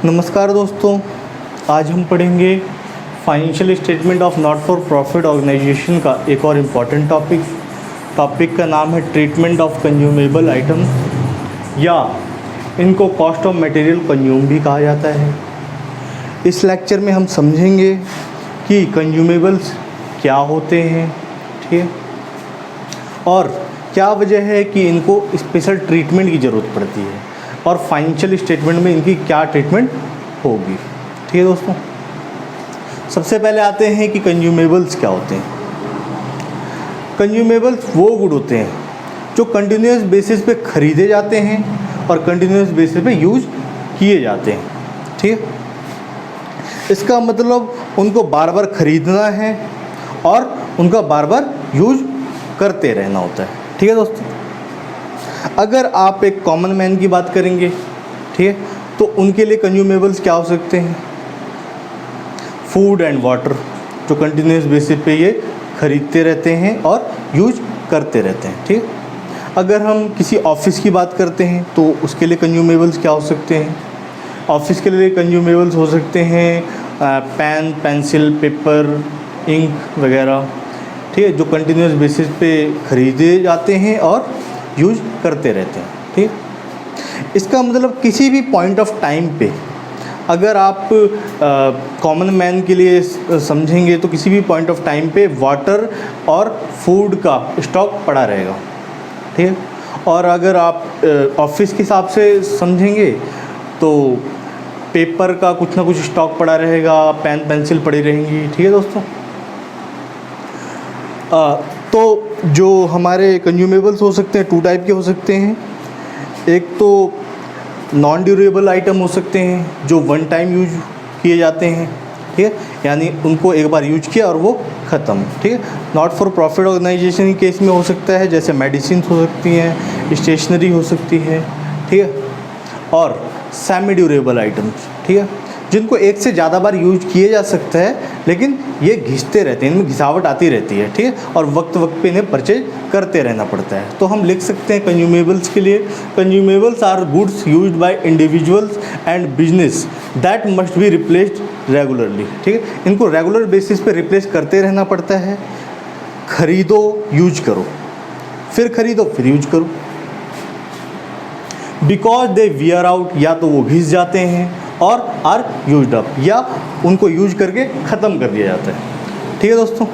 नमस्कार दोस्तों, आज हम पढ़ेंगे financial statement of not for profit organisation का एक और इम्पॉर्टेंट टॉपिक का नाम है ट्रीटमेंट ऑफ कंज्यूमेबल आइटम, या इनको कॉस्ट ऑफ मटेरियल कंज्यूम भी कहा जाता है। इस लेक्चर में हम समझेंगे कि कंज्यूमेबल्स क्या होते हैं, ठीक है, और क्या वजह है कि इनको स्पेशल ट्रीटमेंट की ज़रूरत पड़ती है और फाइनेंशियल स्टेटमेंट में इनकी क्या ट्रीटमेंट होगी। ठीक है दोस्तों, सबसे पहले आते हैं कि कंज्यूमेबल्स क्या होते हैं। कंज्यूमेबल्स वो गुड होते हैं जो कंटिन्यूस बेसिस पे ख़रीदे जाते हैं और कंटिन्यूस बेसिस पे यूज़ किए जाते हैं। ठीक है, इसका मतलब उनको बार बार ख़रीदना है और उनका बार बार यूज़ करते रहना होता है। ठीक है दोस्तों, अगर आप एक कॉमन मैन की बात करेंगे, ठीक है, तो उनके लिए कंज्यूमेबल्स क्या हो सकते हैं? फूड एंड वाटर, जो कंटिन्यूस बेसिस पे ये खरीदते रहते हैं और यूज करते रहते हैं। ठीक, अगर हम किसी ऑफिस की बात करते हैं तो उसके लिए कंज्यूमेबल्स क्या हो सकते हैं? ऑफिस के लिए कंज्यूमेबल्स हो सकते हैं पेन, पेंसिल, पेपर, इंक वगैरह। ठीक है, जो कंटिन्यूस बेसिस पे ख़रीदे जाते हैं और यूज करते रहते हैं। ठीक, इसका मतलब किसी भी पॉइंट ऑफ टाइम पे अगर आप कॉमन मैन के लिए समझेंगे तो किसी भी पॉइंट ऑफ टाइम पे वाटर और फूड का स्टॉक पड़ा रहेगा। ठीक है, और अगर आप ऑफिस के हिसाब से समझेंगे तो पेपर का कुछ ना कुछ स्टॉक पड़ा रहेगा, पेन पेंसिल पड़ी रहेंगी। ठीक है दोस्तों, तो जो हमारे कंज्यूमेबल्स हो सकते हैं, टू टाइप के हो सकते हैं। एक तो नॉन ड्यूरेबल आइटम हो सकते हैं जो वन टाइम यूज किए जाते हैं। ठीक है, यानी उनको एक बार यूज किया और वो ख़त्म। ठीक है, नॉट फॉर प्रॉफिट ऑर्गेनाइजेशन के केस में हो सकता है, जैसे मेडिसिन हो सकती हैं, स्टेशनरी हो सकती है। ठीक है, और सेमी ड्यूरेबल आइटम्स, ठीक है, जिनको एक से ज़्यादा बार यूज किए जा सकता है लेकिन ये घिसते रहते हैं, इनमें घिसावट आती रहती है। ठीक है, और वक्त वक्त पे इन्हें परचेज करते रहना पड़ता है। तो हम लिख सकते हैं कंज्यूमेबल्स के लिए, consumables are goods used by individuals and business that must be replaced regularly. ठीक है, इनको रेगुलर बेसिस पे रिप्लेस करते रहना पड़ता है। खरीदो, यूज करो, फिर खरीदो, फिर यूज करो। बिकॉज दे वियर आउट, या तो वो घिस जाते हैं, और आर यूज्ड अप, या उनको यूज करके ख़त्म कर दिया जाता है। ठीक है दोस्तों,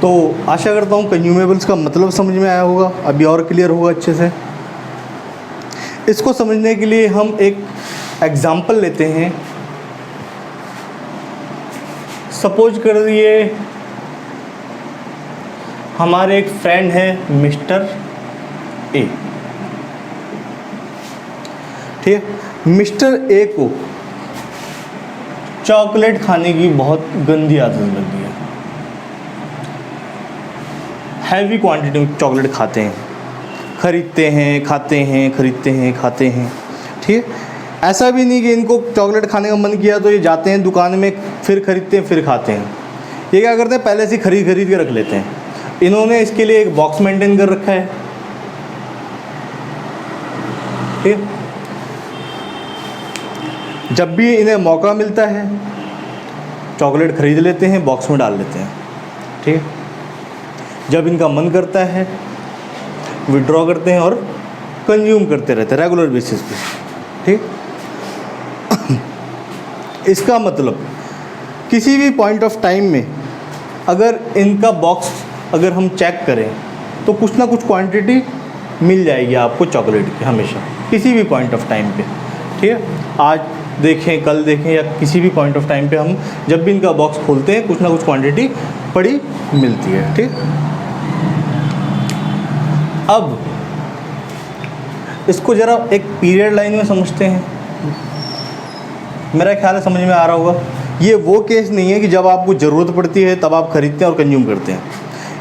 तो आशा करता हूँ कंज्यूमेबल्स का मतलब समझ में आया होगा, अभी और क्लियर होगा अच्छे से। इसको समझने के लिए हम एक एग्जाम्पल लेते हैं। सपोज कर लिए हमारे एक फ्रेंड है मिस्टर ए। ठीक है, मिस्टर ए को चॉकलेट खाने की बहुत गंदी आदत लगी है। हैवी क्वांटिटी में चॉकलेट खाते हैं, खरीदते हैं, खाते हैं, खरीदते हैं, खाते हैं। ठीक है, ऐसा भी नहीं कि इनको चॉकलेट खाने का मन किया तो ये जाते हैं दुकान में, फिर खरीदते हैं, फिर खाते हैं। ये क्या करते हैं, पहले से खरीद के रख लेते हैं। इन्होंने इसके लिए एक बॉक्स मेंटेन कर रखा है। ठीक है, जब भी इन्हें मौका मिलता है चॉकलेट खरीद लेते हैं, बॉक्स में डाल लेते हैं। ठीक है, जब इनका मन करता है विड्रॉ करते हैं और कंज्यूम करते रहते हैं रेगुलर बेसिस पे। ठीक, इसका मतलब किसी भी पॉइंट ऑफ टाइम में अगर इनका बॉक्स अगर हम चेक करें तो कुछ ना कुछ क्वांटिटी मिल जाएगी आपको चॉकलेट की, हमेशा किसी भी पॉइंट ऑफ टाइम पे। ठीक है, आज देखें, कल देखें, या किसी भी पॉइंट ऑफ टाइम पे हम जब भी इनका बॉक्स खोलते हैं कुछ ना कुछ क्वांटिटी पड़ी मिलती है। ठीक, अब इसको ज़रा एक पीरियड लाइन में समझते हैं। मेरा ख्याल है समझ में आ रहा होगा। ये वो केस नहीं है कि जब आपको ज़रूरत पड़ती है तब आप खरीदते हैं और कंज्यूम करते हैं।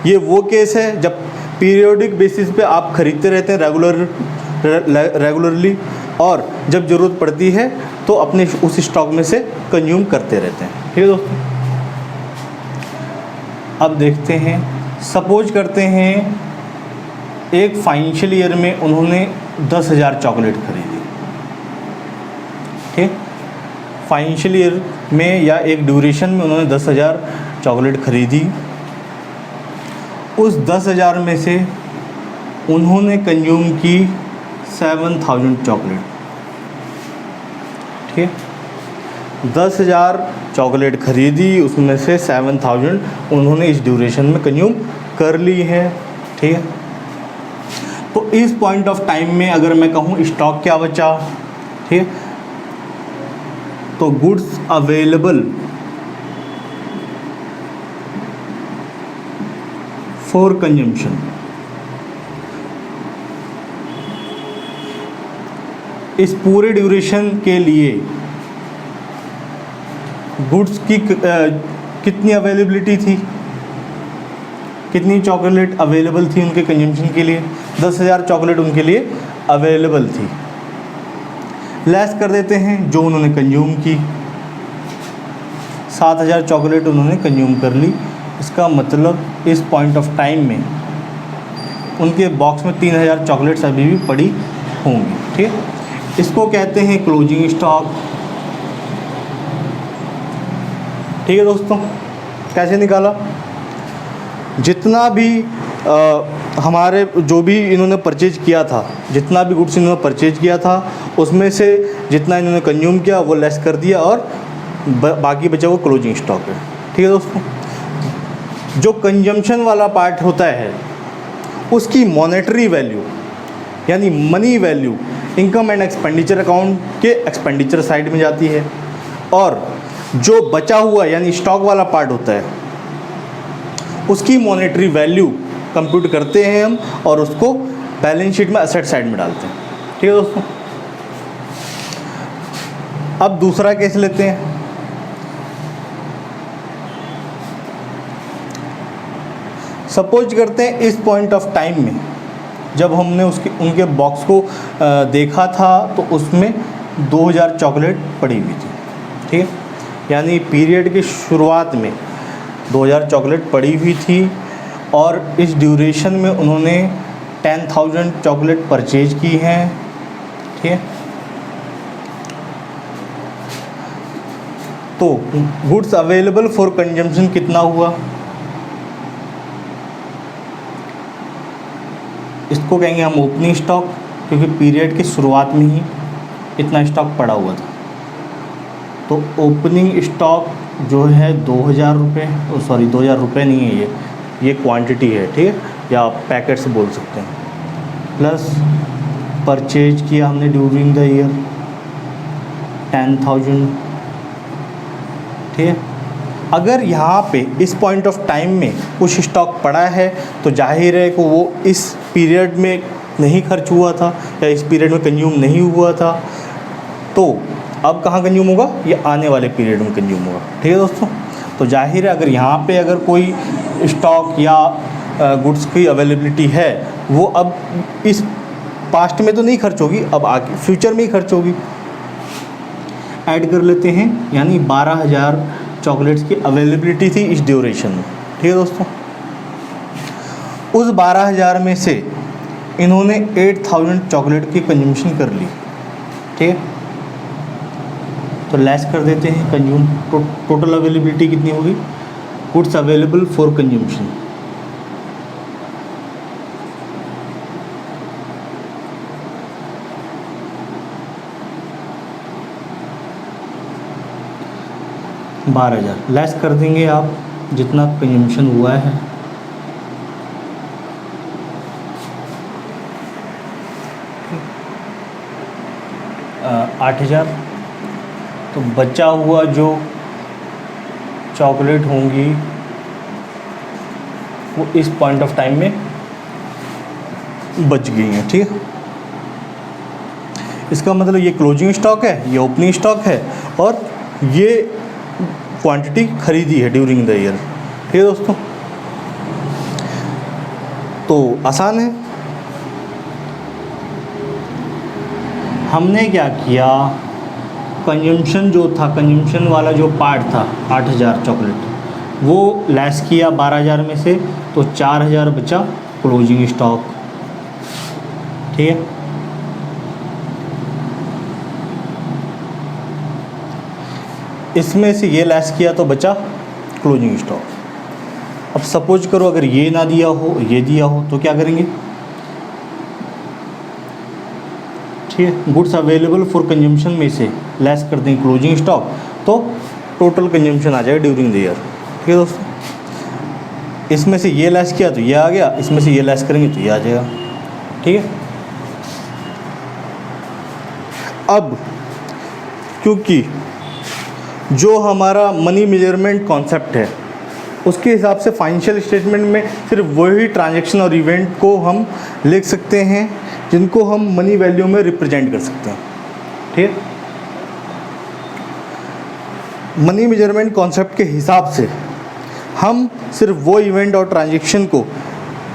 ये वो केस है जब पीरियोडिक बेसिस पे आप खरीदते रहते हैं रेगुलरली, और जब ज़रूरत पड़ती है तो अपने उस स्टॉक में से कंज्यूम करते रहते हैं। ठीक है दोस्तों, अब देखते हैं, सपोज करते हैं एक फाइनेंशियल ईयर में उन्होंने 10,000 चॉकलेट खरीदी। ठीक। फाइनेंशियल ईयर में या एक ड्यूरेशन में उन्होंने 10,000 चॉकलेट खरीदी। उस 10,000 में से उन्होंने कंज्यूम की 7,000 चॉकलेट। ठीक, 10,000 चॉकलेट खरीदी, उसमें से 7,000 उन्होंने इस ड्यूरेशन में कंज्यूम कर ली है। ठीक है, तो इस पॉइंट ऑफ टाइम में अगर मैं कहूँ स्टॉक क्या बचा, ठीक है, तो गुड्स अवेलेबल फॉर कंजम्पशन, इस पूरे ड्यूरेशन के लिए गुड्स की कितनी अवेलेबिलिटी थी, कितनी चॉकलेट अवेलेबल थी उनके कंजम्पशन के लिए, 10,000 चॉकलेट उनके लिए अवेलेबल थी। लेस कर देते हैं जो उन्होंने कंज्यूम की, 7,000 चॉकलेट उन्होंने कंज्यूम कर ली। इसका मतलब इस पॉइंट ऑफ टाइम में उनके बॉक्स में 3,000 चॉकलेट्स अभी भी पड़ी होंगी। ठीक है, इसको कहते हैं क्लोजिंग स्टॉक। ठीक है दोस्तों, कैसे निकाला, जितना भी हमारे जो भी इन्होंने परचेज किया था, जितना भी गुड्स इन्होंने परचेज किया था उसमें से जितना इन्होंने कंज्यूम किया वो लेस कर दिया और बाकी बचा वो क्लोजिंग स्टॉक है। ठीक है दोस्तों, जो कंजम्पशन वाला पार्ट होता है उसकी मॉनेटरी वैल्यू यानी money value income and expenditure account के एक्सपेंडिचर साइड में जाती है, और जो बचा हुआ यानी स्टॉक वाला पार्ट होता है उसकी मॉनेटरी वैल्यू कंप्यूट करते हैं हम और उसको बैलेंस शीट में एसेट साइड में डालते हैं। ठीक है दोस्तों, अब दूसरा केस लेते हैं। सपोज करते हैं इस पॉइंट ऑफ टाइम में जब हमने उनके बॉक्स को देखा था तो उसमें 2,000 चॉकलेट पड़ी हुई थी। ठीक है, यानी पीरियड की शुरुआत में 2,000 चॉकलेट पड़ी हुई थी और इस ड्यूरेशन में उन्होंने 10,000 चॉकलेट परचेज की हैं। ठीक है, तो गुड्स अवेलेबल फॉर कंजम्पशन कितना हुआ, इसको कहेंगे हम ओपनिंग स्टॉक, क्योंकि पीरियड की शुरुआत में ही इतना स्टॉक पड़ा हुआ था। तो ओपनिंग स्टॉक जो है 2,000 रुपये, सॉरी 2,000 रुपये नहीं है, ये क्वांटिटी है। ठीक है, या आप पैकेट्स बोल सकते हैं, प्लस परचेज किया हमने ड्यूरिंग द ईयर 10,000। ठीक है, अगर यहाँ पे इस पॉइंट ऑफ टाइम में कुछ स्टॉक पड़ा है तो जाहिर है कि वो इस पीरियड में नहीं खर्च हुआ था या इस पीरियड में कंज्यूम नहीं हुआ था, तो अब कहाँ कंज्यूम होगा, ये आने वाले पीरियड में कंज्यूम होगा। ठीक है दोस्तों, तो जाहिर है अगर यहाँ पे अगर कोई स्टॉक या गुड्स की अवेलेबिलिटी है वो अब इस पास्ट में तो नहीं खर्च होगी, अब आगे फ्यूचर में ही खर्च होगी। ऐड कर लेते हैं, यानी 12,000 चॉकलेट्स की अवेलेबिलिटी थी इस ड्यूरेशन में। ठीक है दोस्तों, उस 12,000 में से इन्होंने 8,000 चॉकलेट की कंजम्पशन कर ली। ठीक है, तो लेस कर देते हैं कंज्यूम, टोटल अवेलेबिलिटी कितनी होगी, goods available for consumption, $12,000 less कर देंगे आप जितना कंजम्पशन हुआ है, $8,000। तो बचा हुआ जो चॉकलेट होंगी वो इस पॉइंट ऑफ टाइम में बच गई हैं। ठीक है, इसका मतलब ये क्लोजिंग स्टॉक है, ये ओपनिंग स्टॉक है और ये क्वांटिटी खरीदी है ड्यूरिंग द ईयर। ठीक है दोस्तों, तो आसान है। हमने क्या किया, कंजम्पशन जो था, कंजम्पशन वाला जो पार्ट था 8,000 चॉकलेट, वो लेस किया 12,000 में से, तो 4,000 बचा क्लोजिंग स्टॉक। ठीक है, इसमें से ये लेस किया तो बचा क्लोजिंग स्टॉक। अब सपोज करो अगर ये ना दिया हो, ये दिया हो, तो क्या करेंगे? ठीक है, गुड्स अवेलेबल फॉर कंजम्पशन में से लेस कर देंगे क्लोजिंग स्टॉक, तो टोटल कंजम्पशन आ जाएगा ड्यूरिंग द ईयर। ठीक है दोस्तों, इसमें से ये लेस किया तो ये आ गया, इसमें से ये लेस करेंगे तो ये आ जाएगा। ठीक है, अब क्योंकि जो हमारा मनी मेजरमेंट कॉन्सेप्ट है उसके हिसाब से फाइनेंशियल स्टेटमेंट में सिर्फ वही ट्रांजैक्शन और इवेंट को हम लिख सकते हैं जिनको हम मनी वैल्यू में रिप्रेजेंट कर सकते हैं। ठीक है, मनी मेजरमेंट कॉन्सेप्ट के हिसाब से हम सिर्फ वो इवेंट और ट्रांजैक्शन को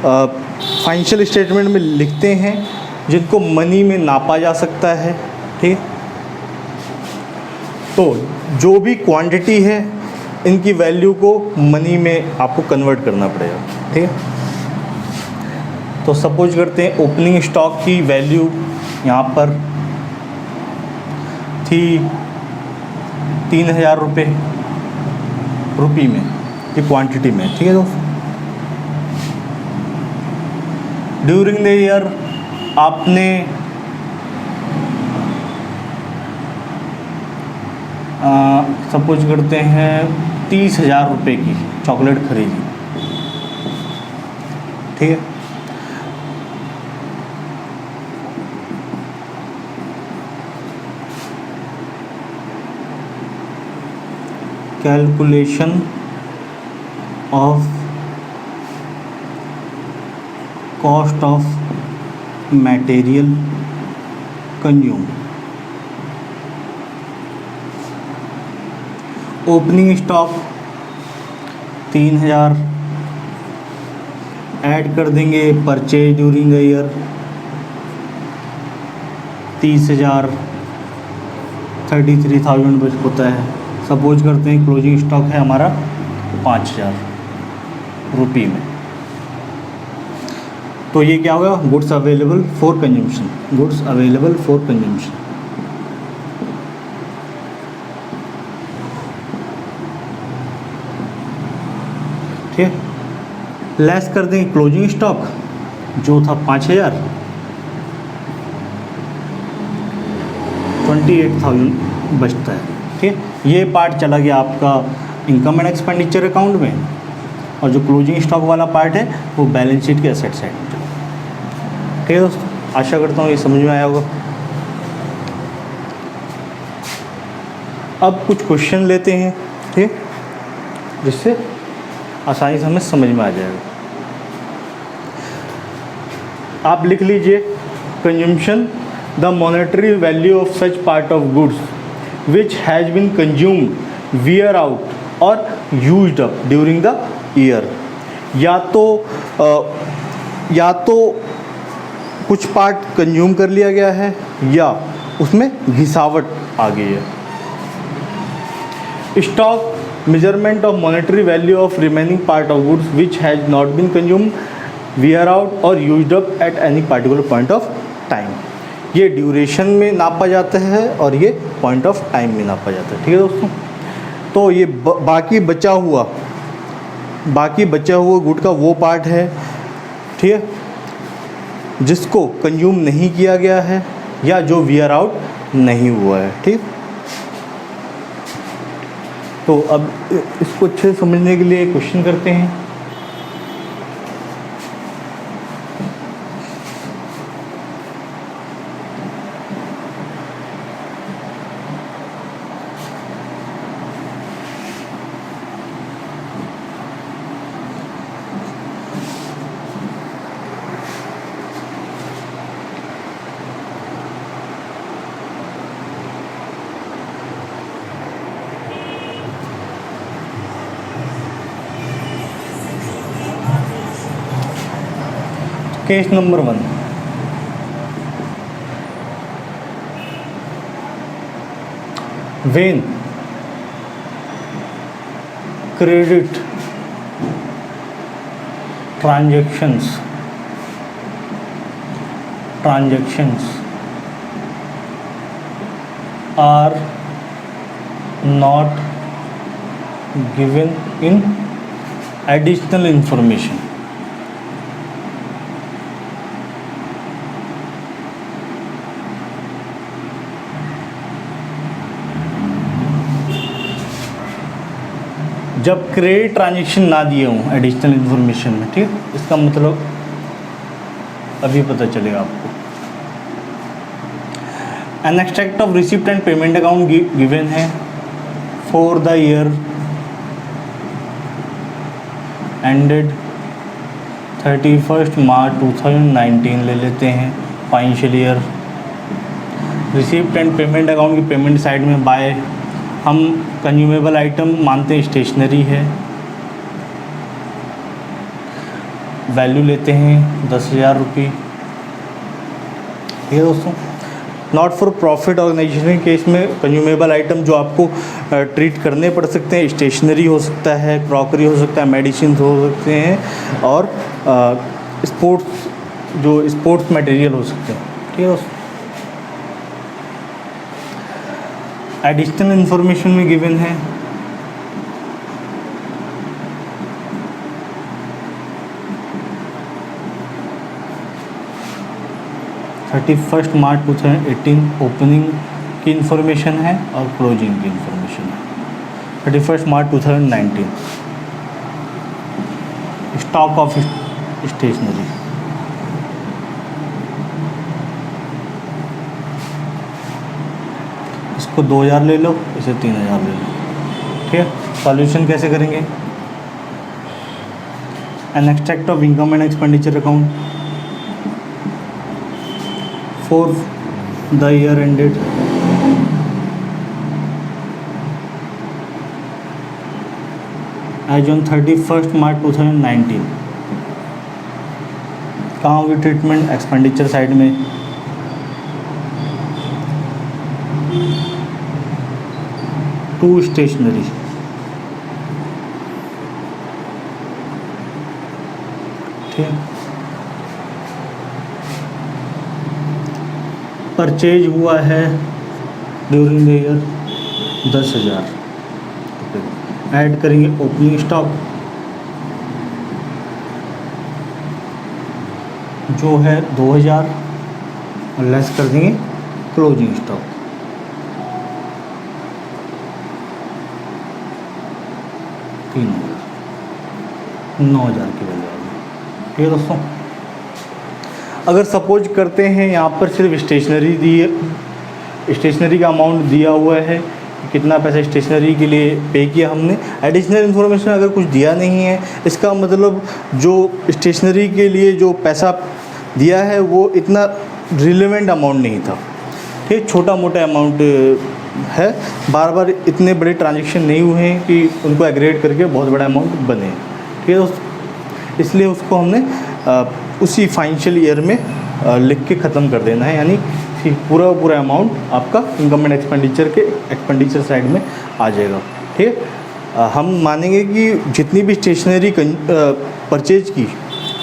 फाइनेंशियल स्टेटमेंट में लिखते हैं जिनको मनी में नापा जा सकता है। ठीक है, तो जो भी क्वांटिटी है इनकी वैल्यू को मनी में आपको कन्वर्ट करना पड़ेगा। ठीक है, तो सपोज करते हैं ओपनिंग स्टॉक की वैल्यू यहाँ पर थी 3000 रुपये रुपी में, ये क्वांटिटी में। ठीक है दोस्तों, ड्यूरिंग द ईयर आपने सपोज करते हैं 30,000 रुपये की चॉकलेट खरीदी। ठीक है, calculation of cost of material consume. Opening stock 3000 add कर देंगे परचेज ड्यूरिंग द ईयर 30,000 33,000 बच होता है। सपोज करते हैं क्लोजिंग स्टॉक है हमारा 5,000 रुपये में, तो ये क्या होगा? Goods available for consumption, goods available for consumption. ठीक है, लेस कर देंगे क्लोजिंग स्टॉक जो था 5,000, 28,000 बचता है। ठीक है, ये पार्ट चला गया आपका इनकम एंड एक्सपेंडिचर अकाउंट में, और जो क्लोजिंग स्टॉक वाला पार्ट है वो बैलेंस शीट के एसेट साइड में। ठीक है दोस्तों, आशा करता हूँ ये समझ में आया होगा। अब कुछ क्वेश्चन लेते हैं, ठीक, जिससे आसानी से हमें समझ में आ जाएगा। आप लिख लीजिए, consumption the monetary value of such part of goods which has been consumed, wear out or used up during the year. या तो कुछ पार्ट कंज्यूम कर लिया गया है या उसमें घिसावट आ गई है। Stock measurement of monetary value of remaining part of goods which has not been consumed, wear out or used up at any particular point of time. ये ड्यूरेशन में नापा जाता है और ये पॉइंट ऑफ टाइम में नापा जाता है। ठीक है दोस्तों, तो ये बाकी बचा हुआ गुड का वो पार्ट है, ठीक है, जिसको कंज्यूम नहीं किया गया है या जो वियर आउट नहीं हुआ है। ठीक, तो अब इसको अच्छे से समझने के लिए क्वेश्चन करते हैं। Case number 1, when credit transactions are not given in additional information. जब क्रेडिट ट्रांजेक्शन ना दिए हों एडिशनल इंफॉर्मेशन में, ठीक है, इसका मतलब अभी पता चलेगा आपको। N extract of receipt and payment account given है for the year ended 31 March 2019 ले लेते हैं, financial year. Receipt and payment account की पेमेंट साइड में बाय हम कंज्यूमेबल आइटम मानते हैं स्टेशनरी है, वैल्यू लेते हैं 10,000 रुपये। ठीक है दोस्तों, नॉट फॉर प्रॉफिट ऑर्गेनाइजेशन के केस में कंज्यूमेबल आइटम जो आपको ट्रीट करने पड़ सकते हैं, स्टेशनरी हो सकता है, क्रॉकरी हो सकता है, मेडिसिन हो सकते हैं, और स्पोर्ट्स मटेरियल हो सकते हैं। ठीक है दोस्तों, एडिशनल इंफॉर्मेशन में गिवन है March 2018 ओपनिंग की इंफॉर्मेशन है और क्लोजिंग की इंफॉर्मेशन है। 31 मार्च 2019 स्टॉक ऑफ स्टेशनरी, इसको 2,000 ले लो, इसे 3,000 ले लो। ठीक है, सॉल्यूशन कैसे करेंगे? An extract of income and expenditure account for the year ended as on 31 March 2019। कहाँ होगी ट्रीटमेंट? एक्सपेंडिचर साइड में। टू स्टेशनरी, ठीक है, परचेज हुआ है ड्यूरिंग द ईयर 10,000। ऐड करेंगे ओपनिंग स्टॉक जो है 2,000 और लेस कर देंगे क्लोजिंग स्टॉक 3,000, 9,000 की वैल्यू आ गई। ठीक है दोस्तों, अगर सपोज करते हैं यहाँ पर सिर्फ स्टेशनरी का अमाउंट दिया हुआ है, कितना पैसा स्टेशनरी के लिए पे किया हमने, एडिशनल इन्फॉर्मेशन अगर कुछ दिया नहीं है, इसका मतलब जो स्टेशनरी के लिए जो पैसा दिया है वो इतना रिलेवेंट अमाउंट नहीं था। ठीक, छोटा मोटा अमाउंट है, बार बार इतने बड़े ट्रांजैक्शन नहीं हुए हैं कि उनको एग्रीगेट करके बहुत बड़ा अमाउंट बने। ठीक है दोस्तों, इसलिए उसको हमने उसी फाइनेंशियल ईयर में लिख के ख़त्म कर देना है, यानी पूरा अमाउंट आपका इनकम एंड एक्सपेंडिचर साइड में आ जाएगा। ठीक है, हम मानेंगे कि जितनी भी स्टेशनरी परचेज की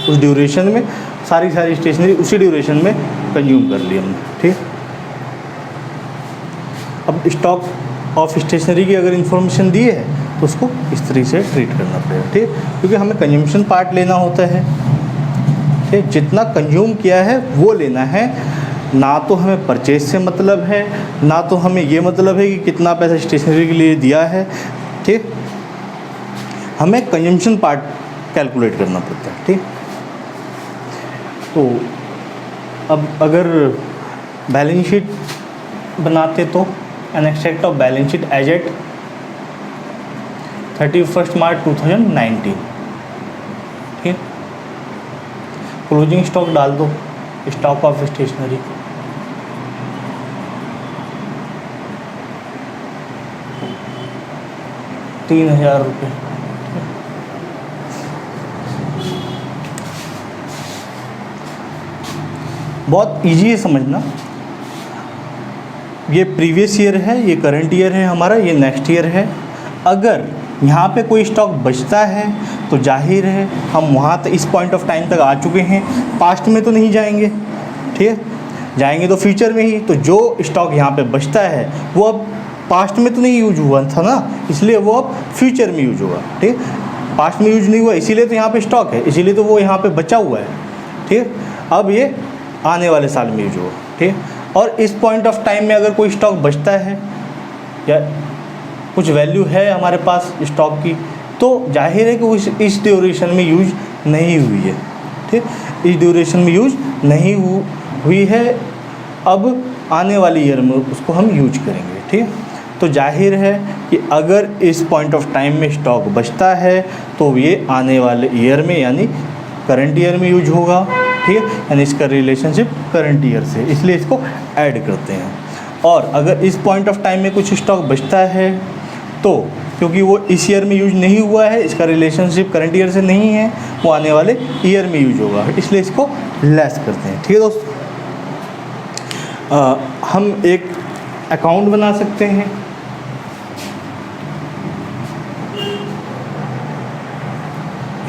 उस ड्यूरेशन में सारी स्टेशनरी उसी ड्यूरेशन में कंज्यूम कर ली हमने। ठीक, अब स्टॉक ऑफ स्टेशनरी की अगर इंफॉर्मेशन दी है तो उसको इस तरीके से ट्रीट करना पड़ेगा। ठीक, क्योंकि हमें कंज्यूमशन पार्ट लेना होता है। ठीक, जितना कंज्यूम किया है वो लेना है, ना तो हमें परचेज से मतलब है, ना तो हमें ये मतलब है कि कितना पैसा स्टेशनरी के लिए दिया है। ठीक, हमें कंजम्पशन पार्ट कैलकुलेट करना पड़ता है। ठीक, तो अब अगर बैलेंस शीट बनाते तो an extract of balance sheet as at 31 March 2019। ठीक, क्लोजिंग स्टॉक डाल दो, स्टॉक ऑफ स्टेशनरी ₹3,000। बहुत इजी है समझना। ये प्रीवियस ईयर है, ये करंट ईयर है हमारा, ये नेक्स्ट ईयर है। अगर यहाँ पे कोई स्टॉक बचता है तो जाहिर है हम वहाँ तक इस पॉइंट ऑफ टाइम तक आ चुके हैं, पास्ट में तो नहीं जाएंगे। ठीक है, जाएंगे तो फ्यूचर में ही। तो जो स्टॉक यहाँ पे बचता है वो अब पास्ट में तो नहीं यूज हुआ था ना, इसलिए वो अब फ्यूचर में यूज होगा। ठीक है, पास्ट में यूज नहीं हुआ इसीलिए तो यहाँ पे स्टॉक है, इसीलिए तो वो यहाँ पे बचा हुआ है। ठीक है, अब ये आने वाले साल में यूज होगा। ठीक है, और इस पॉइंट ऑफ टाइम में अगर कोई स्टॉक बचता है या कुछ वैल्यू है हमारे पास स्टॉक की, तो जाहिर है कि इस ड्यूरेशन में यूज नहीं हुई है। ठीक, इस ड्यूरेशन में यूज नहीं हुई है, अब आने वाली ईयर में उसको हम यूज करेंगे। ठीक, तो जाहिर है कि अगर इस पॉइंट ऑफ टाइम में स्टॉक बचता है तो ये आने वाले ईयर में यानी करंट ईयर में यूज होगा। ठीक है, यानी इसका रिलेशनशिप करंट ईयर से, इसलिए इसको ऐड करते हैं। और अगर इस पॉइंट ऑफ टाइम में कुछ स्टॉक बचता है तो क्योंकि वो इस ईयर में यूज नहीं हुआ है, इसका रिलेशनशिप करंट ईयर से नहीं है, वो आने वाले ईयर में यूज होगा, इसलिए इसको लेस करते हैं। ठीक है दोस्तों, हम एक अकाउंट बना सकते हैं।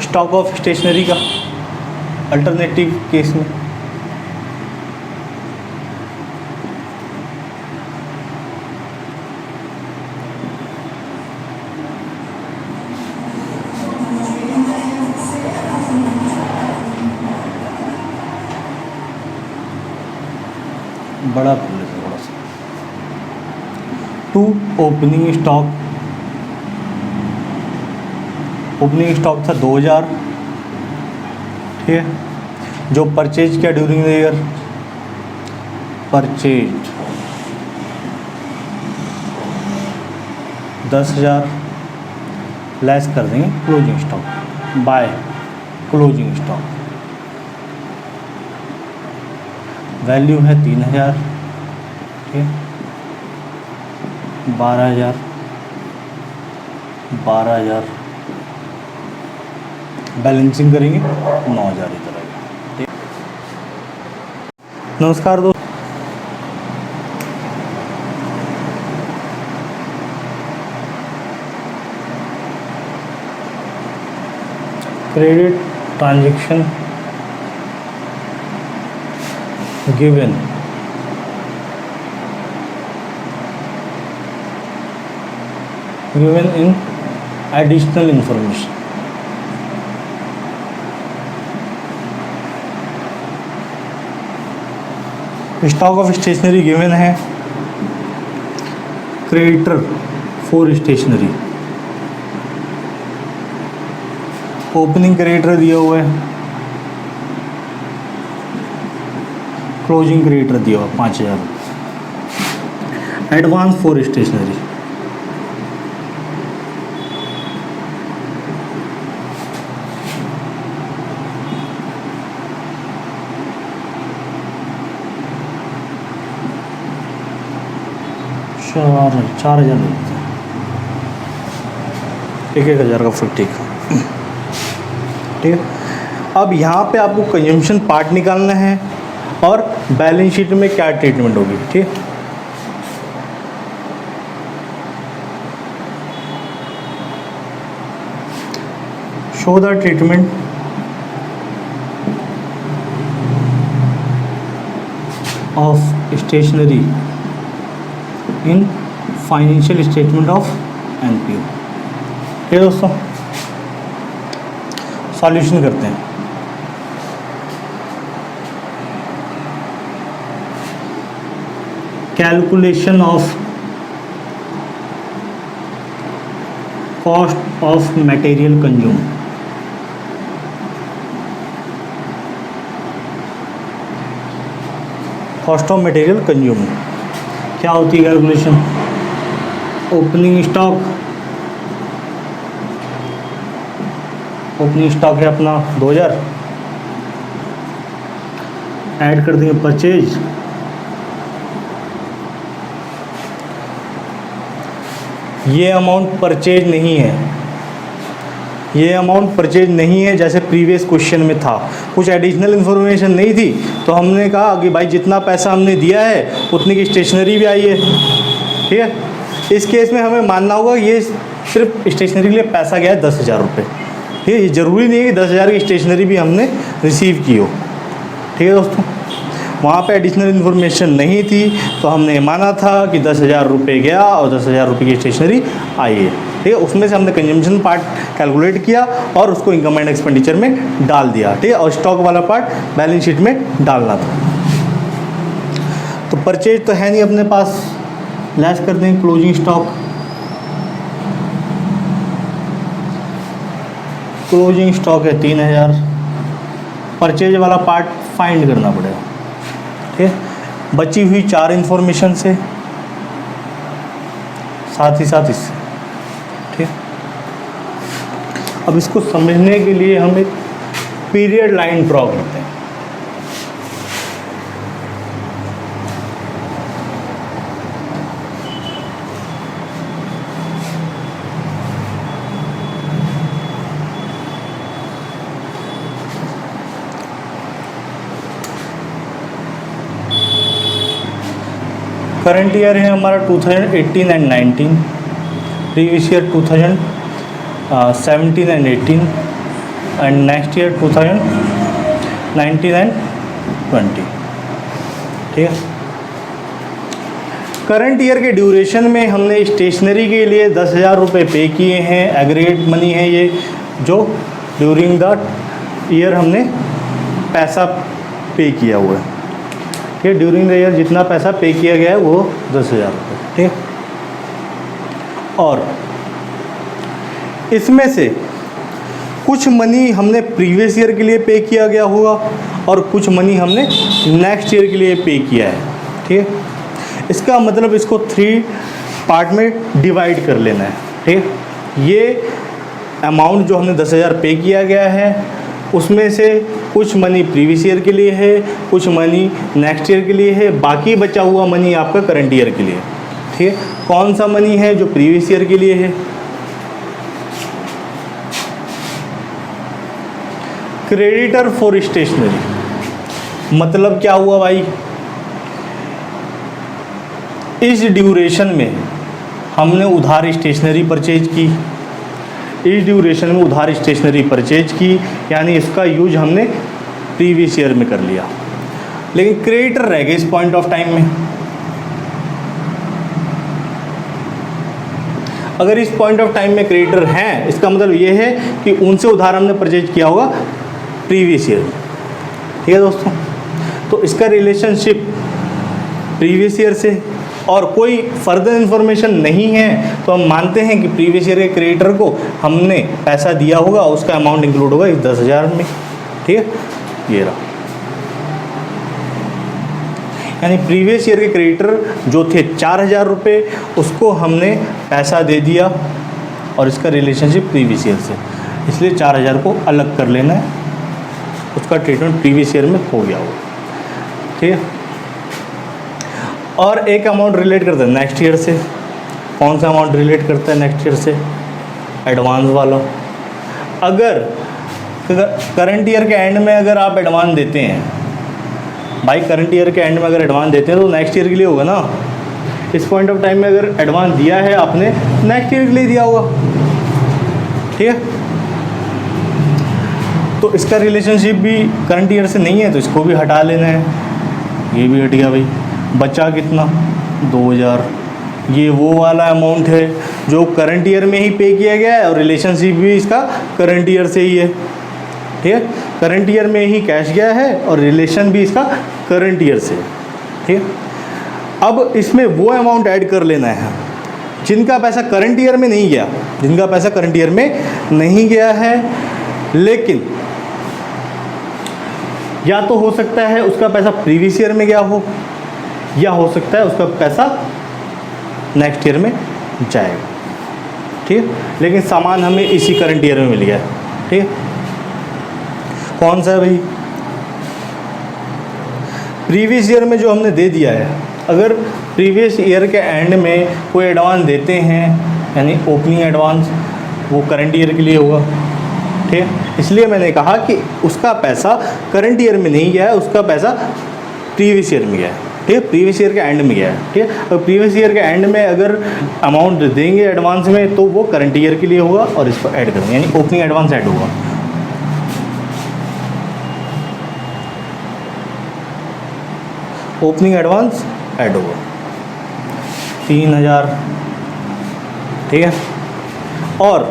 स्टॉक ऑफ स्टेशनरी का अल्टरनेटिव केस में बड़ा कर लेते हैं थोड़ा सा। टू ओपनिंग स्टॉक था 2000। ठीक है, जो परचेज किया during the year, purchase 10,000 less कर देंगे closing stock by closing stock, value है 3,000। ठीक है, 12,000 बैलेंसिंग करेंगे 9,000 इधर आएगा। ठीक, नमस्कार दोस्तों, credit transaction given in additional information। Stock of stationery given है, creditor for stationery, opening creditor दिया हुआ है, क्लोजिंग क्रेडिटर दिया हुआ 5,000, एडवांस फॉर स्टेशनरी, चार हज़ार लगते हैं, 1,000 का फिर। ठीक है, ठीक है, अब यहाँ पे आपको कंजम्पशन पार्ट निकालना है और बैलेंस शीट में क्या ट्रीटमेंट होगी। ठीक, show the treatment of stationery in financial statement of NPO. ठीक है दोस्तों, सॉल्यूशन करते हैं। Calculation of cost of material consume, cost of material consume क्या होती है कैलकुलेशन? ओपनिंग स्टॉक है अपना 2000, ऐड कर देंगे परचेज, ये अमाउंट परचेज नहीं है, ये अमाउंट परचेज नहीं है जैसे प्रीवियस क्वेश्चन में था, कुछ एडिशनल इन्फॉर्मेशन नहीं थी तो हमने कहा कि भाई जितना पैसा हमने दिया है उतनी की स्टेशनरी भी आई है। ठीक है, इस केस में हमें मानना होगा ये सिर्फ स्टेशनरी के लिए पैसा गया है 10,000 रुपये। ठीक है, ये ज़रूरी नहीं है कि 10,000 की स्टेशनरी भी हमने रिसीव की हो। ठीक है दोस्तों, वहाँ पे एडिशनल इन्फॉर्मेशन नहीं थी, तो हमने माना था कि 10,000 रुपये गया और 10,000 रुपये की स्टेशनरी आई है, ठीक है। उसमें से हमने कंजम्पशन पार्ट कैलकुलेट किया और उसको इनकम एंड एक्सपेंडिचर में डाल दिया, ठीक है। और स्टॉक वाला पार्ट बैलेंस शीट में डालना था। तो परचेज तो है नहीं अपने पास, लेस कर दें क्लोजिंग स्टॉक। क्लोजिंग स्टॉक है 3,000, परचेज वाला पार्ट फाइंड करना पड़ेगा, ठीक है। बची हुई 4 इन्फॉर्मेशन से साथ ही साथ इससे, ठीक। अब इसको समझने के लिए हम एक पीरियड लाइन ड्रॉ करते हैं। करंट ईयर है हमारा 2018 and 19, previous year 2017 and 18, and next year 2019 and 20, ठीक है। करंट ईयर के ड्यूरेशन में हमने स्टेशनरी के लिए 10,000 रुपये पे किए हैं, एग्रीगेट मनी है ये, जो ड्यूरिंग द ईयर हमने पैसा पे किया हुआ है, ठीक है। ड्यूरिंग द ईयर जितना पैसा पे किया गया है वो 10,000 रुपये, ठीक है। और इसमें से कुछ मनी हमने प्रीवियस ईयर के लिए पे किया गया होगा और कुछ मनी हमने नेक्स्ट ईयर के लिए पे किया है, ठीक है। इसका मतलब इसको 3 पार्ट में डिवाइड कर लेना है, ठीक है। ये अमाउंट जो हमने 10,000 पे किया गया है उसमें से कुछ मनी प्रीवियस ईयर के लिए है, कुछ मनी नेक्स्ट ईयर के लिए है, बाकी बचा हुआ मनी आपका करंट ईयर के लिए, ठीक है। कौन सा मनी है जो प्रीवियस ईयर के लिए है? Creditor for stationery. मतलब क्या हुआ भाई, इस ड्यूरेशन में हमने उधार स्टेशनरी परचेज की, इस ड्यूरेशन में उधार स्टेशनरी परचेज की, यानी इसका यूज हमने प्रीवियस ईयर में कर लिया, लेकिन क्रेडिटर रह गए इस पॉइंट ऑफ टाइम में। अगर इस पॉइंट ऑफ टाइम में क्रेडिटर हैं, इसका मतलब ये है कि उनसे उधार हमने परचेज किया होगा प्रीवियस ईयर, ठीक है दोस्तों। तो इसका रिलेशनशिप प्रीवियस ईयर से और कोई फर्दर इन्फॉर्मेशन नहीं है, तो हम मानते हैं कि प्रीवियस ईयर के क्रेडिटर को हमने पैसा दिया होगा, उसका अमाउंट इंक्लूड होगा इस 10,000 में, ठीक है। ये रहा, यानी प्रीवियस ईयर के क्रेडिटर जो थे 4,000 रुपये, उसको हमने पैसा दे दिया और इसका रिलेशनशिप प्रीवियस ईयर से, इसलिए 4,000 को अलग कर लेना है, उसका ट्रीटमेंट प्रीवियस ईयर में हो गया होगा, ठीक है। और एक अमाउंट रिलेट करता है नेक्स्ट ईयर से। कौन सा अमाउंट रिलेट करता है नेक्स्ट ईयर से? एडवांस वाला। अगर करंट ईयर के एंड में अगर आप एडवांस देते हैं भाई, करंट ईयर के एंड में अगर एडवांस देते हैं तो नेक्स्ट ईयर के लिए होगा ना। इस पॉइंट ऑफ टाइम में अगर एडवांस दिया है आपने, नेक्स्ट ईयर के लिए दिया होगा, ठीक है। तो इसका रिलेशनशिप भी करंट ईयर से नहीं है, तो इसको भी हटा लेना है। ये भी हट गया भाई, बचा कितना? 2,000। ये वो वाला अमाउंट है जो करंट ईयर में ही पे किया गया है और रिलेशनशिप भी इसका करंट ईयर से ही है, ठीक है। करंट ईयर में ही कैश गया है और रिलेशन भी इसका करंट ईयर से, ठीक है। अब इसमें वो अमाउंट ऐड कर लेना है जिनका पैसा करंट ईयर में नहीं गया, जिनका पैसा करंट ईयर में नहीं गया है, लेकिन या तो हो सकता है उसका पैसा प्रीवियस ईयर में गया हो, या हो सकता है उसका पैसा नेक्स्ट ईयर में जाएगा, ठीक है। लेकिन सामान हमें इसी करंट ईयर में मिल गया, ठीक है। कौन सा है भाई? प्रीवियस ईयर में जो हमने दे दिया है। अगर प्रीवियस ईयर के एंड में कोई एडवांस देते हैं, यानी ओपनिंग एडवांस, वो करंट ईयर के लिए होगा, ठीक है। इसलिए मैंने कहा कि उसका पैसा करंट ईयर में नहीं गया है, उसका पैसा प्रीवियस ईयर में गया है, ठीक है। प्रीवियस ईयर के एंड में गया है, ठीक है। और प्रीवियस ईयर के एंड में अगर अमाउंट देंगे एडवांस में, तो वो करंट ईयर के लिए होगा और इसको ऐड करेंगे, यानी ओपनिंग एडवांस ऐड होगा। ओपनिंग एडवांस ऐड होगा 3000, ठीक है। और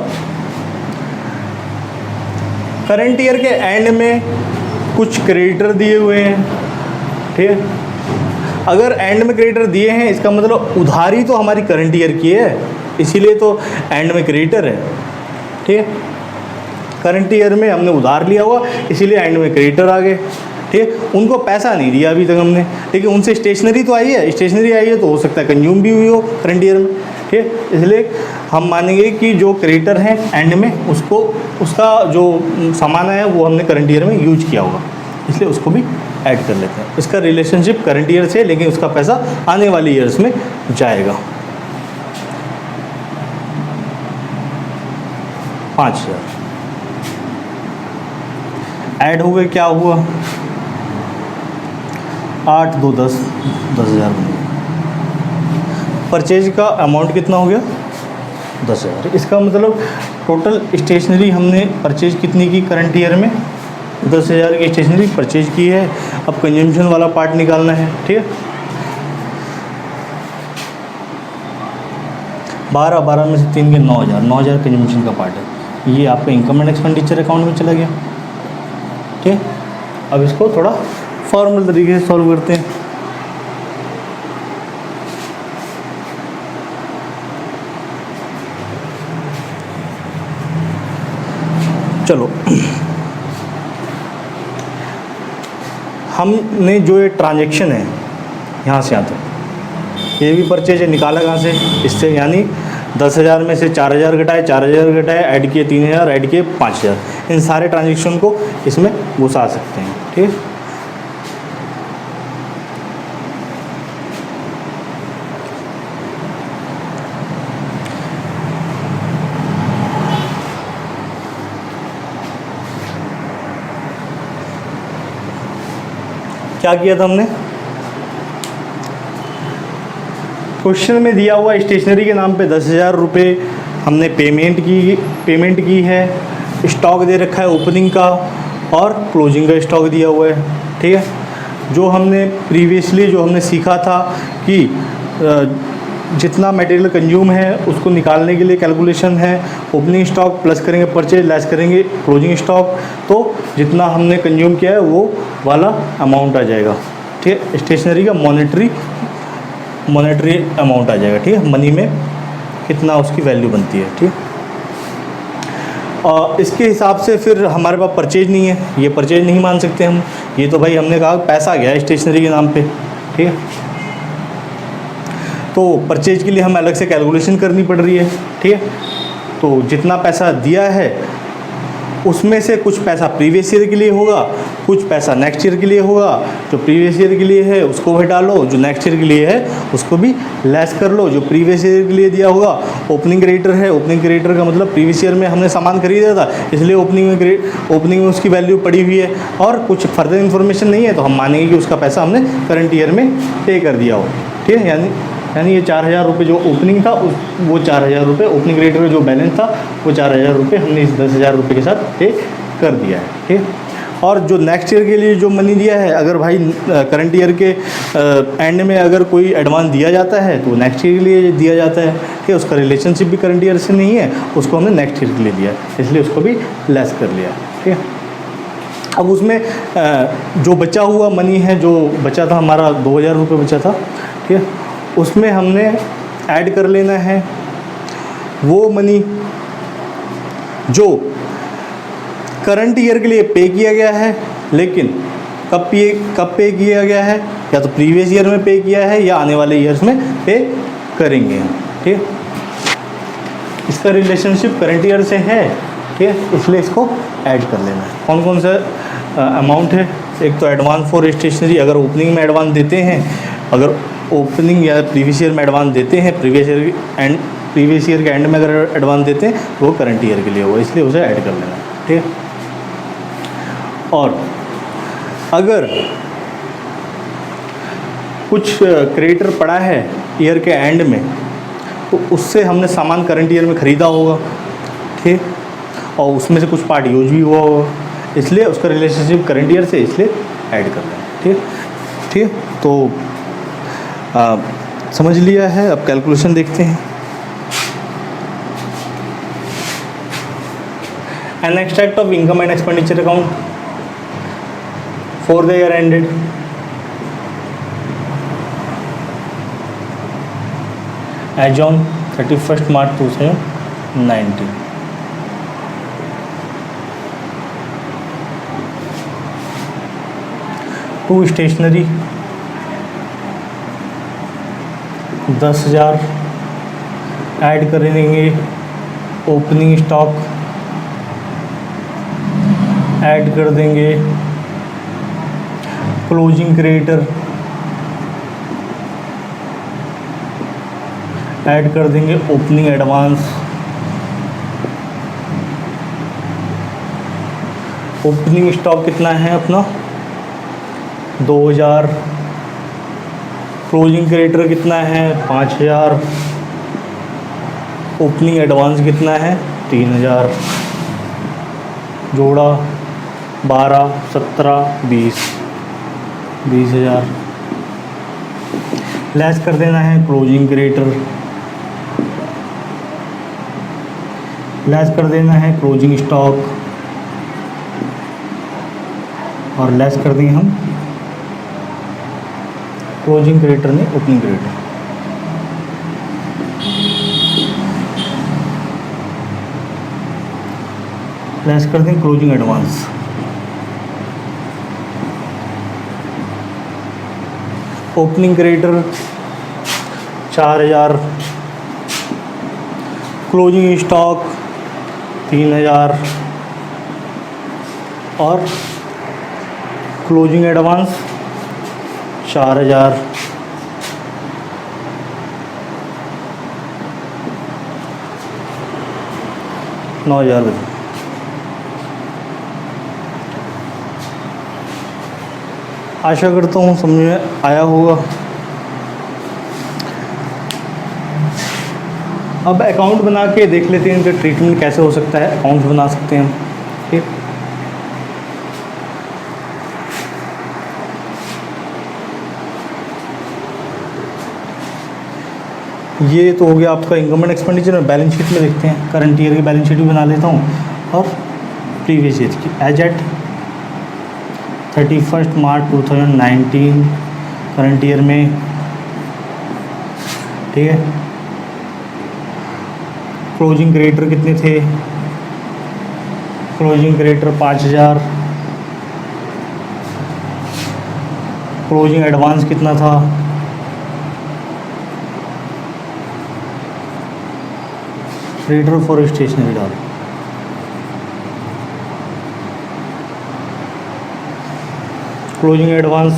करंट ईयर के एंड में कुछ क्रेडिटर दिए हुए हैं, ठीक है। अगर एंड में क्रेडिटर दिए हैं इसका मतलब उधारी तो हमारी करंट ईयर की है, इसीलिए तो एंड में क्रेडिटर है, ठीक है। करंट ईयर में हमने उधार लिया हुआ इसीलिए एंड में क्रेडिटर आ गए, ठीक है। उनको पैसा नहीं दिया अभी तक हमने, लेकिन उनसे स्टेशनरी तो आई है, स्टेशनरी आई है तो हो सकता है कंज्यूम भी हुई हो करंट ईयर में, ठीक है। इसलिए हम मानेंगे कि जो क्रेडिटर हैं एंड में उसका जो सामान है वो हमने करंट ईयर में यूज किया होगा, इसलिए उसको भी ऐड कर लेते हैं। इसका रिलेशनशिप करंट ईयर से, लेकिन उसका पैसा आने वाले ईयर्स में जाएगा। 5000 ऐड हो गए, क्या हुआ 8 2 10 10,000 बन गया। परचेज का अमाउंट कितना हो गया 10,000। इसका मतलब टोटल स्टेशनरी हमने परचेज कितनी की करंट ईयर में 10,000 की स्टेशनरी परचेज की है। अब कंजम्पशन वाला पार्ट निकालना है, ठीक है। 12 में से 3 के 9,000 कंजम्पशन का पार्ट है। ये आपका इनकम एंड एक्सपेंडिचर अकाउंट में चला गया, ठीक है। अब इसको थोड़ा फॉर्मल तरीके से सॉल्व करते हैं। चलो, हमने जो ये ट्रांजैक्शन है यहाँ से यहाँ तक, ये भी परचेज है, निकाला कहाँ से, इससे, यानी 10,000 में से 4,000 घटाए, 4,000 घटाए, ऐड किए 3,000, ऐड किए 5,000। इन सारे ट्रांजैक्शन को इसमें घुसा सकते हैं, ठीक है। क्या किया था हमने, क्वेश्चन में दिया हुआ स्टेशनरी के नाम पे 10,000 रुपये हमने पेमेंट की है। स्टॉक दे रखा है ओपनिंग का और क्लोजिंग का स्टॉक दिया हुआ है, ठीक है। जो हमने प्रीवियसली जो हमने सीखा था कि जितना मटेरियल कंज्यूम है उसको निकालने के लिए कैलकुलेशन है, ओपनिंग स्टॉक प्लस करेंगे परचेज, लेस करेंगे क्लोजिंग स्टॉक, तो जितना हमने कंज्यूम किया है वो वाला अमाउंट आ जाएगा, ठीक है। स्टेशनरी का मॉनेटरी अमाउंट आ जाएगा, ठीक है। मनी में कितना उसकी वैल्यू बनती है, ठीक है। और इसके हिसाब से फिर हमारे पास परचेज नहीं है, ये परचेज नहीं मान सकते हम, ये तो भाई हमने कहा पैसा गया है स्टेशनरी के नाम पे, ठीक है। तो परचेज के लिए हमें अलग से कैलकुलेशन करनी पड़ रही है, ठीक है। तो जितना पैसा दिया है उसमें से कुछ पैसा प्रीवियस ईयर के लिए होगा, कुछ पैसा नेक्स्ट ईयर के लिए होगा। जो प्रीवियस ईयर के लिए है उसको घटा लो, जो नेक्स्ट ईयर के लिए है उसको भी लेस कर लो। जो प्रीवियस ईयर के लिए दिया होगा, ओपनिंग क्रेडिटर है, ओपनिंग क्रेडिटर का मतलब प्रीवियस ईयर में हमने सामान खरीदा था इसलिए ओपनिंग में उसकी वैल्यू पड़ी हुई है, और कुछ फर्दर इन्फॉर्मेशन नहीं है तो हम मानेंगे कि उसका पैसा हमने करंट ईयर में पे कर दिया हो, ठीक है। यानी ये 4,000 रुपये जो ओपनिंग था वो 4,000 रुपये ओपनिंग क्रेडिटर का जो बैलेंस था वो 4,000 रुपये हमने इस 10,000 रुपये के साथ पे कर दिया है, ठीक है। और जो नेक्स्ट ईयर के लिए जो मनी दिया है, अगर भाई करंट ईयर के एंड में अगर कोई एडवांस दिया जाता है तो नेक्स्ट ईयर के लिए दिया जाता है, ठीक है। उसका रिलेशनशिप भी करंट ईयर से नहीं है, उसको हमने नेक्स्ट ईयर के लिए दिया इसलिए उसको भी लेस कर लिया, ठीक है। अब उसमें जो बचा हुआ मनी है, जो बचा था हमारा 2,000 रुपये बचा था, ठीक है, उसमें हमने ऐड कर लेना है वो मनी जो करंट ईयर के लिए पे किया गया है, लेकिन कब पे किया गया है, या तो प्रीवियस ईयर में पे किया है या आने वाले ईयर्स में पे करेंगे, ठीक है। इसका रिलेशनशिप करंट ईयर से है, ठीक है, इसलिए इसको ऐड कर लेना है। कौन कौन सा अमाउंट है, एक तो एडवांस फॉर स्टेशनरी, अगर ओपनिंग में एडवांस देते हैं, अगर ओपनिंग या प्रीवियस ईयर में एडवांस देते हैं, प्रीवियस ईयर के एंड में अगर एडवांस देते हैं तो वो करंट ईयर के लिए होगा, इसलिए उसे ऐड कर लेना, ठीक है। और अगर कुछ क्रेडिटर पड़ा है ईयर के एंड में तो उससे हमने सामान करंट ईयर में ख़रीदा होगा, ठीक, और उसमें से कुछ पार्ट यूज भी हुआ होगा, इसलिए उसका रिलेशनशिप करंट ईयर से इसलिए ऐड करना है, ठीक। तो समझ लिया है। अब कैलकुलेशन देखते हैं। An extract of income and expenditure account for the year ended as on 31 March 2019। To stationery 10,000 add कर देंगे। ओपनिंग स्टॉक ऐड कर देंगे। क्लोजिंग क्रेडिटर ऐड कर देंगे। ओपनिंग एडवांस, ओपनिंग स्टॉक कितना है अपना 2,000। क्लोजिंग क्रेडिटर कितना है 5,000। ओपनिंग एडवांस कितना है 3,000। जोड़ा 12, 17, 20,000। लेस कर देना है क्लोजिंग क्रेडिटर, लेस कर देना है क्लोजिंग स्टॉक, और लेस कर देंगे हम क्लोजिंग क्रेडिटर नहीं ओपनिंग क्रेडिटर। लेस कर दें closing advance. Opening creditor 4,000। Closing stock 3,000 और क्लोजिंग एडवांस 4,000। $9,000। आशा करता हूँ समझ में आया होगा। अब अकाउंट बना के देख लेते हैं इनका ट्रीटमेंट कैसे हो सकता है। अकाउंट बना सकते हैं हम, ठीक। ये तो हो गया आपका इनकम एंड एक्सपेंडिचर। में बैलेंस शीट में देखते हैं। करंट ईयर की बैलेंस शीट भी बना लेता हूँ और प्रीवियस ईयर की। As at 31 March 2019 current year में, ठीक है। क्लोजिंग क्रेडिटर कितने थे? Closing creditor 5,000। क्लोजिंग एडवांस कितना था? क्रेडिटर फॉर स्टेशनरी डाल। Closing advance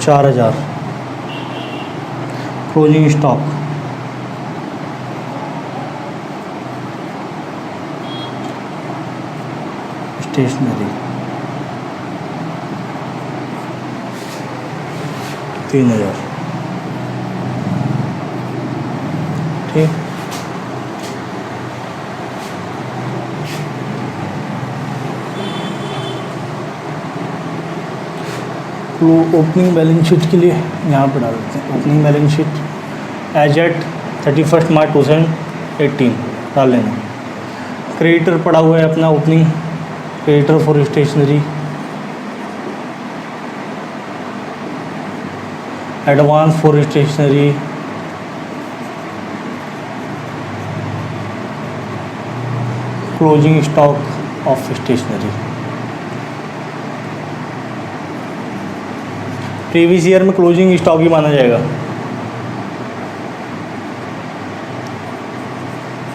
4,000। Closing stock stationery 3,000, ठीक। ओपनिंग बैलेंस शीट के लिए यहाँ पर डाल देते हैं। Opening balance sheet as at 31 March 2018 डाल लेना। क्रेडिटर पड़ा हुआ है अपना opening creditor for stationery, advance for stationery, closing stock of stationery. Previous year में क्लोजिंग स्टॉक ही माना जाएगा।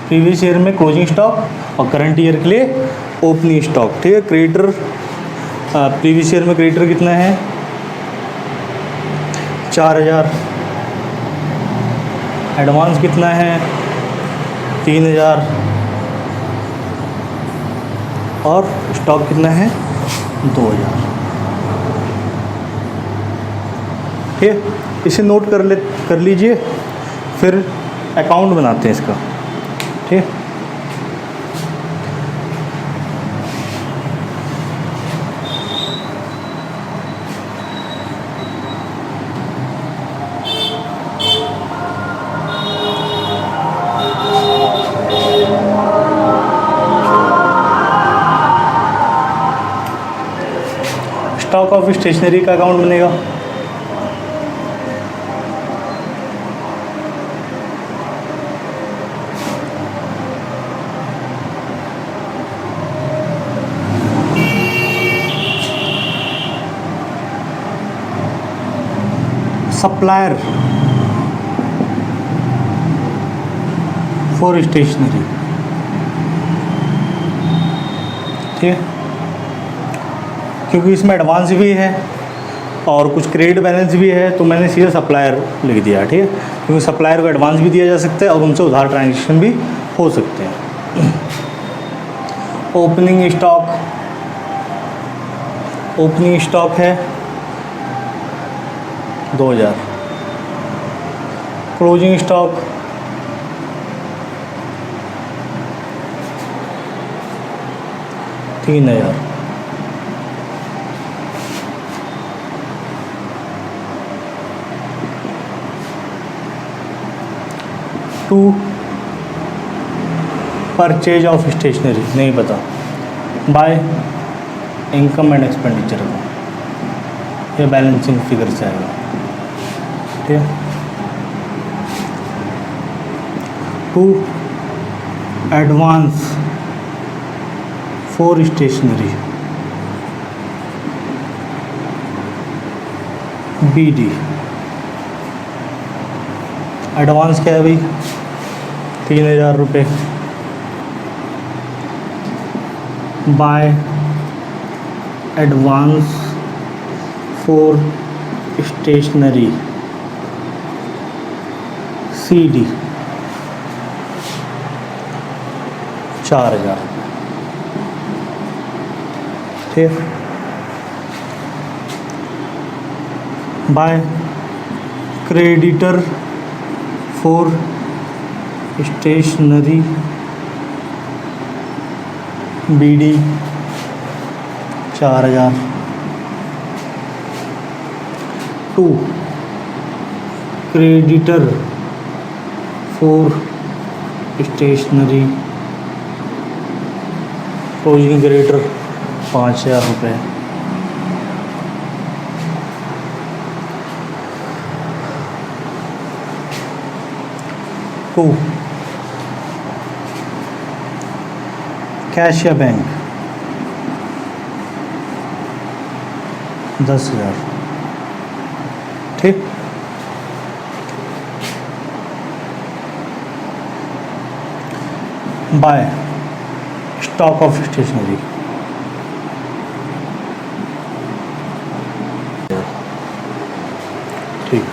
प्रीवियस ईयर में क्लोजिंग स्टॉक और करंट ईयर के लिए ओपनिंग स्टॉक, ठीक है। क्रेडिटर प्रीवियस ईयर में क्रेडिटर कितना है 4,000। एडवांस कितना है 3,000 और स्टॉक कितना है 2,000, ठीक। इसे नोट कर लीजिए। फिर अकाउंट बनाते हैं इसका, ठीक। ऑफ स्टेशनरी का अकाउंट बनेगा। सप्लायर फॉर स्टेशनरी, ठीक है, क्योंकि इसमें एडवांस भी है और कुछ क्रेडिट बैलेंस भी है तो मैंने सीधे सप्लायर लिख दिया, ठीक है, क्योंकि सप्लायर को एडवांस भी दिया जा सकता है और उनसे उधार ट्रांजेक्शन भी हो सकते हैं। ओपनिंग स्टॉक है 2000, closing stock 3000, to purchase of stationery नहीं पता, बाय इनकम एंड एक्सपेंडिचर को ये बैलेंसिंग फिगर से आएगा, ठीक है। To advance for stationery BD, advance क्या है भाई 3000 रुपये, by advance for stationery CD 4000, ठीक, by creditor for stationery BD 4000, to creditor for stationery closing creditor 5000 रुपये, टू कैश या बैंक 10,000, ठीक। बाय स्टॉक ऑफ स्टेशनरी ठीक,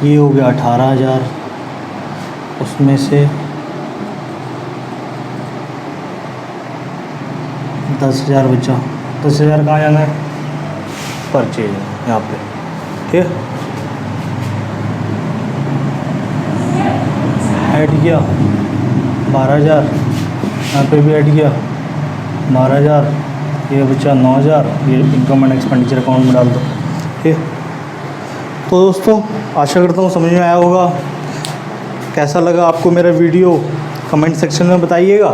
ये हो गया 18,000, उसमें से 10,000 बचा। 10,000 कहाँ जाना है, परचेज यहाँ पे, ठीक है। ऐड किया 12,000, यहाँ पे भी ऐड किया 12,000, ये बचा 9,000, ये इनकम एंड एक्सपेंडिचर अकाउंट में डाल दो, ठीक है। तो दोस्तों आशा करता हूँ समझ में आया होगा। कैसा लगा आपको मेरा वीडियो कमेंट सेक्शन में बताइएगा।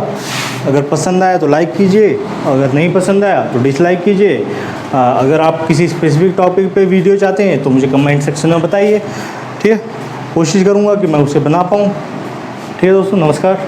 अगर पसंद आया तो लाइक कीजिए, अगर नहीं पसंद आया तो डिसलाइक कीजिए। अगर आप किसी स्पेसिफिक टॉपिक पे वीडियो चाहते हैं तो मुझे कमेंट सेक्शन में बताइए, ठीक है। कोशिश करूँगा कि मैं उसे बना पाऊँ, ठीक है दोस्तों। नमस्कार।